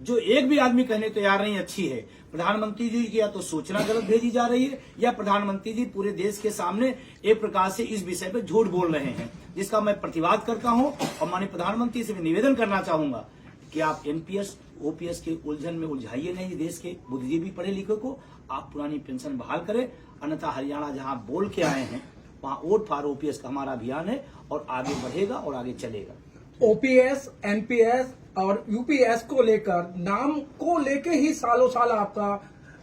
जो एक भी आदमी कहने तैयार नहीं अच्छी है। प्रधानमंत्री जी की या तो सूचना गलत भेजी जा रही है या प्रधानमंत्री जी पूरे देश के सामने एक प्रकार से इस विषय पे झूठ बोल रहे हैं, जिसका मैं प्रतिवाद करता हूं। और माननीय प्रधानमंत्री से निवेदन करना चाहूंगा कि आप एनपीएस ओपीएस के उलझन में उलझाइए नहीं देश के बुद्धिजीवी पढ़े लिखे को। आप पुरानी पेंशन बहाल करें, अन्यथा हरियाणा जहां बोल के आए हैं वहां वोट फॉर ओपीएस का हमारा अभियान है और आगे बढ़ेगा और आगे चलेगा। ओपीएस, एनपीएस और यूपीएस को लेकर नाम को लेके ही सालों साल आपका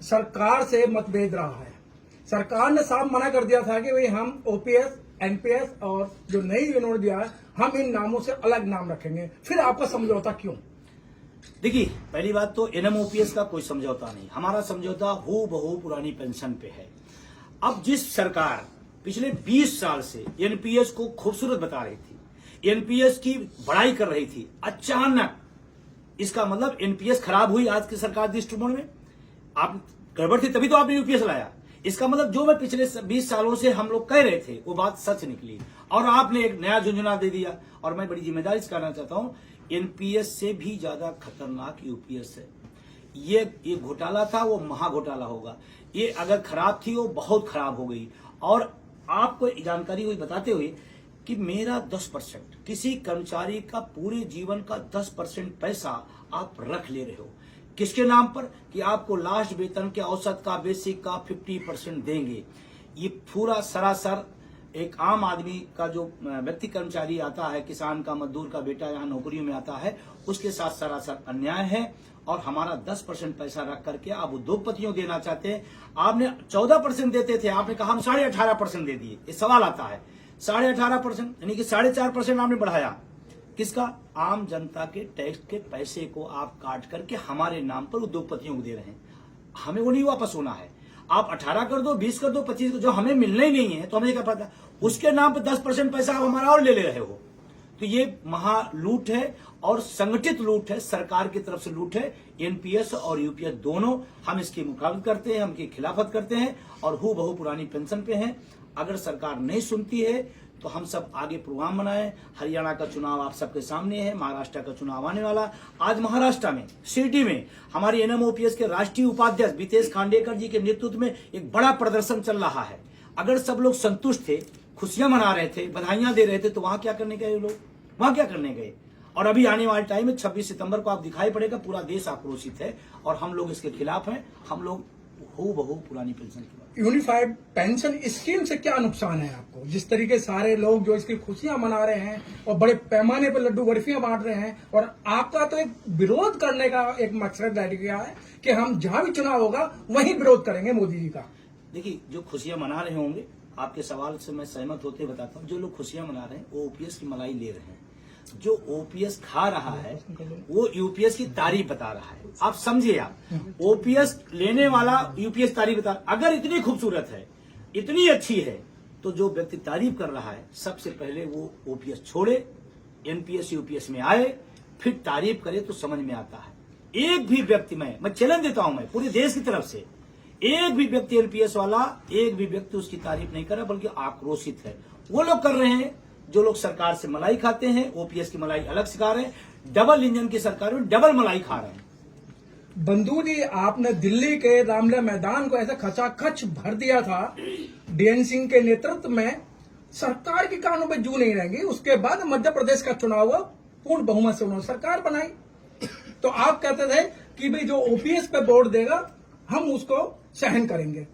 सरकार से मतभेद रहा है। सरकार ने साफ मना कर दिया था कि भाई हम ओपीएस, एनपीएस और जो नई उन्होंने दिया है हम इन नामों से अलग नाम रखेंगे। फिर आपका समझौता क्यों? देखिए, पहली बात तो एनएमओपीएस का कोई समझौता नहीं, हमारा समझौता हूबहू पुरानी पेंशन पे है। अब जिस सरकार पिछले 20 साल से एनपीएस को खूबसूरत बता रही थी, एनपीएस की बड़ाई कर रही थी, अचानक इसका मतलब एनपीएस खराब हुई आज की सरकार दृष्टिकोण में। आप गड़बड़ थी तभी तो आपने यूपीएस लाया। इसका मतलब जो मैं पिछले 20 सालों से हम लोग कह रहे थे वो बात सच निकली और आपने एक नया झुंझुना दे दिया। और मैं बड़ी जिम्मेदारी से कहना चाहता हूं, एनपीएस से भी ज्यादा खतरनाक यूपीएस है। ये घोटाला था, वो महा घोटाला होगा। ये अगर खराब थी वो बहुत खराब हो गई। और आपको जानकारी हुई बताते हुए कि मेरा 10% किसी कर्मचारी का पूरे जीवन का 10% पैसा आप रख ले रहे हो, किसके नाम पर? कि आपको लास्ट वेतन के औसत का, बेसिक का 50% देंगे। ये पूरा सरासर एक आम आदमी का जो व्यक्ति कर्मचारी आता है, किसान का, मजदूर का बेटा यहाँ नौकरियों में आता है, उसके साथ सरासर अन्याय है। और हमारा 10% पैसा रख करके आप उद्योगपतियों देना चाहते हैं। आपने 14% देते थे, आपने कहा हम 18.5% दे दिए। ये सवाल आता है, 18.5% यानी कि 4.5% आपने बढ़ाया। किसका? आम जनता के टैक्स के पैसे को आप काट करके हमारे नाम पर उद्योगपतियों को दे रहे हैं। हमें वो नहीं वापस होना है। आप 18 कर दो, 20 कर दो, 25 कर दो, जो हमें मिलना ही नहीं है तो हमें क्या पता। उसके नाम पर 10% पैसा आप हमारा और ले रहे हो। तो ये महा लूट है और संगठित लूट है, सरकार की तरफ से लूट है। एनपीएस और यूपीएस दोनों हम इसकी मुखालफत करते हैं, हम इसकी खिलाफत करते हैं और हूबहू पुरानी पेंशन पे हैं। अगर सरकार नहीं सुनती है तो हम सब आगे प्रोग्राम बनाएं। हरियाणा का चुनाव आप सबके सामने है, महाराष्ट्र का चुनाव आने वाला। आज महाराष्ट्र में शिरडी में हमारी एनएमओपीएस के राष्ट्रीय उपाध्यक्ष बीतेश खांडेकर जी के नेतृत्व में एक बड़ा प्रदर्शन चल रहा है। अगर सब लोग संतुष्ट थे, खुशियां मना रहे थे, बधाइयां दे रहे थे, तो वहां क्या करने गए लोग? वहां क्या करने गए? और अभी आने वाले टाइम में 26 सितंबर को आप दिखाई पड़ेगा, पूरा देश आक्रोशित है और हम लोग इसके खिलाफ हैं। हम लोग हूबहू पुरानी पेंशन की बात। यूनिफाइड पेंशन स्कीम से क्या नुकसान है आपको? जिस तरीके सारे लोग जो इसकी खुशियां मना रहे हैं और बड़े पैमाने पर लड्डू बर्फियां बांट रहे हैं, और आपका तो एक विरोध करने का एक मकसद रह गया है कि हम जहां भी चुनाव होगा वहीं विरोध करेंगे मोदी जी का। देखिए, जो खुशियां मना रहे होंगे, आपके सवाल से मैं सहमत होते बताता हूँ, जो लोग खुशियां मना रहे हैं वो ओपीएस की मलाई ले रहे हैं। जो ओपीएस खा रहा है वो यूपीएस की तारीफ बता रहा है। आप समझिए, आप ओपीएस लेने वाला यूपीएस तारीफ बता। अगर इतनी खूबसूरत है, इतनी अच्छी है, तो जो व्यक्ति तारीफ कर रहा है सबसे पहले वो ओपीएस छोड़े, एनपीएस यूपीएस में आए, फिर तारीफ करे तो समझ में आता है। एक भी व्यक्ति, मैं चैलेंज देता हूं, मैं पूरे देश की तरफ से, एक भी व्यक्ति एनपीएस वाला, एक भी व्यक्ति उसकी तारीफ नहीं कर रहा बल्कि आक्रोशित है। वो लोग कर रहे हैं जो लोग सरकार से मलाई खाते हैं, ओपीएस की मलाई अलग सिखा रहे हैं। डबल इंजन की सरकार में डबल मलाई खा रहे हैं। बंधु जी, आपने दिल्ली के रामलीला मैदान को ऐसा खचाखच भर दिया था डीएन सिंह के नेतृत्व में। सरकार के कानों पे जू नहीं रहेंगी। उसके बाद मध्य प्रदेश का चुनाव हुआ, पूर्ण बहुमत से उन्होंने सरकार बनाई। तो आप कहते थे कि भाई जो ओपीएस पे वोट देगा हम उसको सहन करेंगे,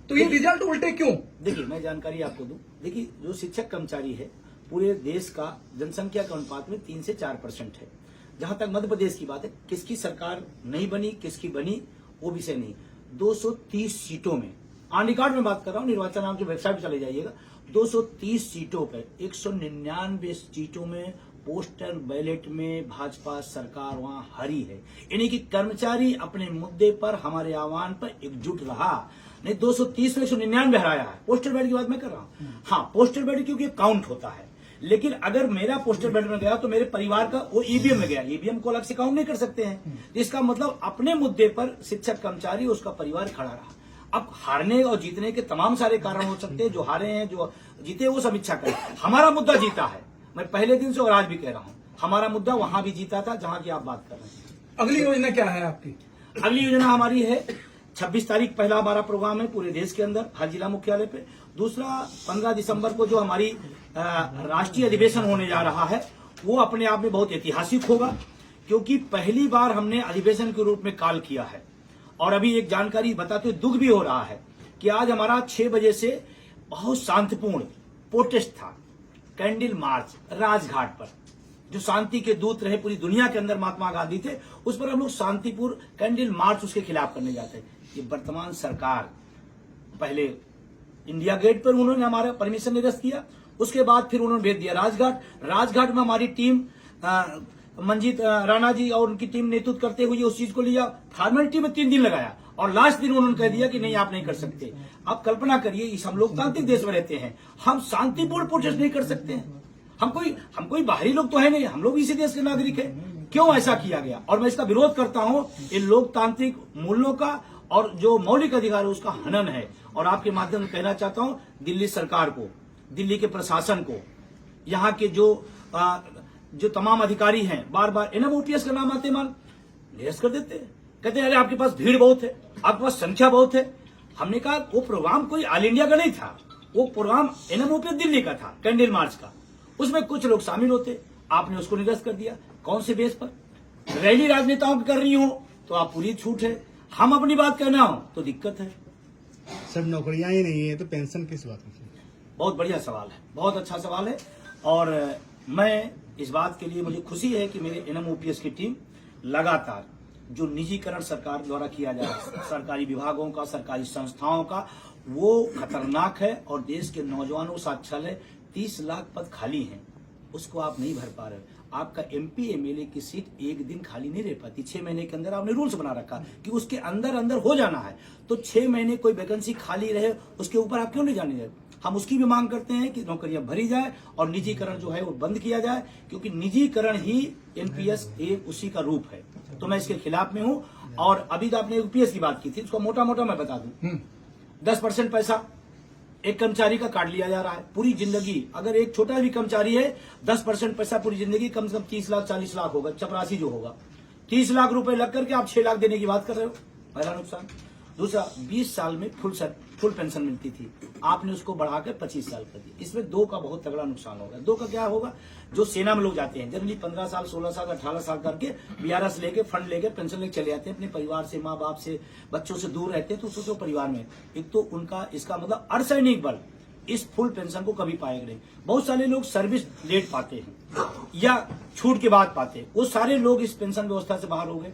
तो ये रिजल्ट उल्टे क्यों? देखिए, मैं जानकारी आपको दूं। देखिए, जो शिक्षक कर्मचारी है पूरे देश का जनसंख्या के अनुपात में 3 से 4% है। जहां तक मध्य प्रदेश की बात है, किसकी सरकार नहीं बनी, किसकी बनी, वो विषय नहीं। 230 सीटों में, ऑन रिकॉर्ड में बात कर रहा हूं, निर्वाचन आयोग की वेबसाइट पर चले जाइएगा, 230 सीटों पर 199 सीटों में पोस्टल बैलेट में भाजपा सरकार वहां हारी है। यानी कि कर्मचारी अपने मुद्दे पर, हमारे आह्वान पर एकजुट रहा। नहीं, 230 में 199 हराया है। पोस्टल बैलेट की बात मैं कर रहा हूं। हाँ, पोस्टल बैलेट क्योंकि काउंट होता है, लेकिन अगर मेरा पोस्टल बैलेट में गया तो मेरे परिवार का वो ईवीएम में गया, ईवीएम को अलग से काउंट नहीं कर सकते हैं। इसका मतलब अपने मुद्दे पर शिक्षक कर्मचारी, उसका परिवार खड़ा रहा। अब हारने और जीतने के तमाम सारे कारण हो सकते हैं, जो हारे हैं, जो जीते वो समीक्षा करें। हमारा मुद्दा जीता है, मैं पहले दिन से और आज भी कह रहा हूं, हमारा मुद्दा वहां भी जीता था जहां की आप बात कर रहे हैं। अगली योजना क्या है आपकी? अगली योजना हमारी है 26 तारीख पहला हमारा प्रोग्राम है पूरे देश के अंदर हर जिला मुख्यालय पे। दूसरा 15 दिसंबर को जो हमारी राष्ट्रीय अधिवेशन होने जा रहा है वो अपने आप में बहुत ऐतिहासिक होगा, क्योंकि पहली बार हमने अधिवेशन के रूप में कॉल किया है। और अभी एक जानकारी बताते हुए दुख भी हो रहा है कि आज हमारा 6 बजे से बहुत शांतिपूर्ण प्रोटेस्ट था, कैंडल मार्च राजघाट पर, जो शांति के दूत रहे पूरी दुनिया के अंदर महात्मा गांधी थे, उस पर हम लोग शांतिपूर्ण कैंडल मार्च उसके खिलाफ करने जाते हैं। ये वर्तमान सरकार पहले इंडिया गेट पर उन्होंने हमारा परमिशन निरस्त किया, उसके बाद फिर उन्होंने भेज दिया राजघाट। राजघाट में हमारी टीम मंजीत राणा जी और उनकी टीम नेतृत्व करते हुए उस चीज को लिया, फॉर्मेलिटी में 3 दिन लगाया और लास्ट दिन उन्होंने कह दिया कि नहीं आप नहीं कर सकते। आप कल्पना करिए, इस हम लोकतांत्रिक देश में रहते हैं, हम शांतिपूर्ण प्रोटेस्ट नहीं कर सकते हैं। हम कोई बाहरी लोग तो है नहीं, हम लोग इसी देश के नागरिक हैं। क्यों ऐसा किया गया? और मैं इसका विरोध करता हूं, इन लोकतांत्रिक मूल्यों का और जो मौलिक अधिकार है उसका हनन है। और आपके माध्यम से कहना चाहता हूं दिल्ली सरकार को, दिल्ली के प्रशासन को, यहाँ के जो तमाम अधिकारी हैं, बार बार एनएमओपीएस का नाम आते मान निरस्त कर देते हैं, कहते हैं अरे आपके पास भीड़ बहुत है, आपके पास संख्या बहुत है। हमने कहा वो प्रोग्राम कोई ऑल इंडिया का नहीं था, वो प्रोग्राम एनएमओपीएस दिल्ली का था, कैंडल मार्च का। उसमें कुछ लोग शामिल होते, आपने उसको निरस्त कर दिया। कौन से बेस पर? रैली राजनेताओं की कर रही हो तो आप पूरी छूट है, हम अपनी बात कहना हो तो दिक्कत है। सब नौकरियां ही नहीं है तो पेंशन किस बात की? बहुत बढ़िया सवाल है, बहुत अच्छा सवाल है। और मैं इस बात के लिए मुझे खुशी है कि मेरे एनएमओपीएस की टीम लगातार जो निजीकरण सरकार द्वारा किया जा रहा है, सरकारी विभागों का, सरकारी संस्थाओं का, वो खतरनाक है और देश के नौजवानों का साक्षाल है। 30 लाख पद खाली हैं, उसको आप नहीं भर पा रहे। आपका एमपी एमएलए की सीट एक दिन खाली नहीं रह पाती, 6 महीने के अंदर आपने रूल्स बना रखा कि उसके अंदर अंदर हो जाना है। तो 6 महीने कोई वैकेंसी खाली रहे उसके ऊपर आप क्यों नहीं जाने रहे? हम उसकी भी मांग करते हैं कि नौकरियां भरी जाए और निजीकरण जो है वो बंद किया जाए, क्योंकि निजीकरण ही एनपीएस एक उसी का रूप है। तो मैं इसके खिलाफ में हूं। और अभी तो आपने यूपीएस की बात की थी, उसको मोटा मोटा मैं बता दूं, 10% पैसा एक कर्मचारी का काट लिया जा रहा है पूरी जिंदगी। अगर एक छोटा भी कर्मचारी है, 10% पैसा पूरी जिंदगी, कम से कम 30 लाख 40 लाख होगा, चपरासी जो होगा। 30 लाख रुपए लग करके आप 6 लाख देने की बात कर रहे हो, पहला नुकसान। दूसरा, 20 साल में फुल पेंशन मिलती थी, आपने उसको बढ़ाकर 25 साल कर दी। इसमें 2 का बहुत तगड़ा नुकसान होगा। 2 का क्या होगा? जो सेना में लोग जाते हैं जनरली 15 साल 16 साल 18 साल करके बीआरएस लेके फंड लेके पेंशन लेके चले जाते हैं, अपने परिवार से, माँ बाप से, बच्चों से दूर रहते हैं। तो सोचो परिवार में एक तो उनका इसका मतलब अर्धसैनिक बल इस फुल पेंशन को कभी पाएगा नहीं। बहुत सारे लोग सर्विस लेट पाते हैं या छूट के बाद पाते हैं, वो सारे लोग इस पेंशन व्यवस्था से बाहर हो गए।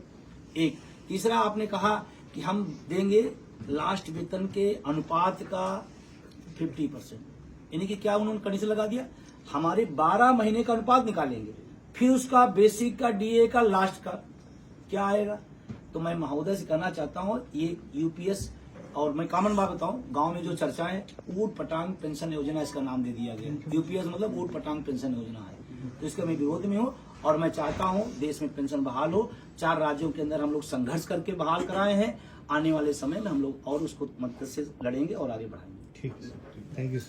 एक तीसरा, आपने कहा कि हम देंगे लास्ट वेतन के अनुपात का 50%, यानी कि क्या उन्होंने कंडीशन लगा दिया, हमारे 12 महीने का अनुपात निकालेंगे, फिर उसका बेसिक का, डीए का, लास्ट का क्या आएगा। तो मैं महोदय से कहना चाहता हूं, ये यूपीएस, और मैं कॉमन बात बताऊं, गांव में जो चर्चा है ऊट पटांग पेंशन योजना इसका नाम दे दिया गया। यूपीएस मतलब ऊट पटांग पेंशन योजना है, तो इसका मैं विरोध में हूं। और मैं चाहता हूं देश में पेंशन बहाल हो। 4 राज्यों के अंदर हम लोग संघर्ष करके बहाल कराए हैं, आने वाले समय में हम लोग और उसको मदद से लड़ेंगे और आगे बढ़ाएंगे। ठीक है, थैंक यू।